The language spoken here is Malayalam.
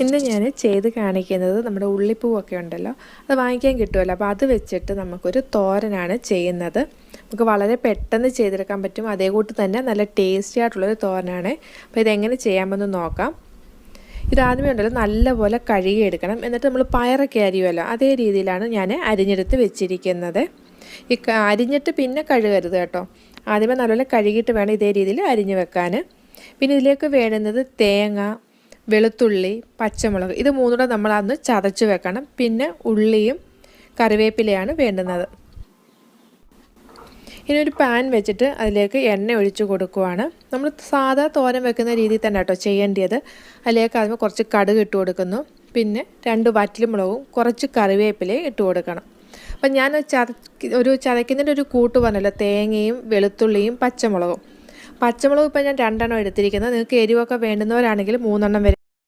ഇന്ന് ഞാൻ ചെയ്ത് കാണിക്കുന്നത് നമ്മുടെ ഉള്ളിപ്പൂവൊക്കെ ഉണ്ടല്ലോ, അത് വാങ്ങിക്കാൻ കിട്ടുമല്ലോ. അപ്പോൾ അത് വെച്ചിട്ട് നമുക്കൊരു തോരനാണ് ചെയ്യുന്നത്. നമുക്ക് വളരെ പെട്ടെന്ന് ചെയ്തെടുക്കാൻ പറ്റും. അതേ കൂട്ട് തന്നെ നല്ല ടേസ്റ്റി ആയിട്ടുള്ളൊരു തോരനാണ്. അപ്പോൾ ഇതെങ്ങനെ ചെയ്യാമെന്ന് നോക്കാം. ഇതാദ്യമേ ഉണ്ടല്ലോ നല്ലപോലെ കഴുകിയെടുക്കണം. എന്നിട്ട് നമ്മൾ പയറൊക്കെ അരിയുമല്ലോ, അതേ രീതിയിലാണ് ഞാൻ അരിഞ്ഞെടുത്ത് വെച്ചിരിക്കുന്നത്. അരിഞ്ഞിട്ട് പിന്നെ കഴുകരുത് കേട്ടോ. ആദ്യമേ നല്ലപോലെ കഴുകിയിട്ട് വേണം ഇതേ രീതിയിൽ അരിഞ്ഞു വെക്കാൻ. പിന്നെ ഇതിലേക്ക് വേണ്ടുന്നത് തേങ്ങ, വെളുത്തുള്ളി, പച്ചമുളക്, ഇത് മൂന്നുകൂടെ നമ്മൾ അന്ന് ചതച്ച് വെക്കണം. പിന്നെ ഉള്ളിയും കറിവേപ്പിലയാണ് വേണ്ടുന്നത്. ഇനി ഒരു പാൻ വെച്ചിട്ട് അതിലേക്ക് എണ്ണ ഒഴിച്ച് കൊടുക്കുവാണ്. നമ്മൾ സാധാ തോരൻ വെക്കുന്ന രീതിയിൽ തന്നെ കേട്ടോ ചെയ്യേണ്ടത്. അതിലേക്ക് ആദ്യം കുറച്ച് കടുക് ഇട്ട് കൊടുക്കുന്നു. പിന്നെ 2 വറ്റൽമുളകും കുറച്ച് കറിവേപ്പിലയും ഇട്ട് കൊടുക്കണം. അപ്പം ഞാൻ ചതയ്ക്കുന്നതിൻ്റെ ഒരു കൂട്ട് പറഞ്ഞല്ലോ, തേങ്ങയും വെളുത്തുള്ളിയും പച്ചമുളകും. പച്ചമുളക് ഇപ്പോൾ ഞാൻ 2 എണ്ണം എടുത്തിരിക്കുന്നത്. നിങ്ങൾക്ക് എരിവൊക്കെ വേണ്ടുന്നവരാണെങ്കിൽ 3 എണ്ണം വരെ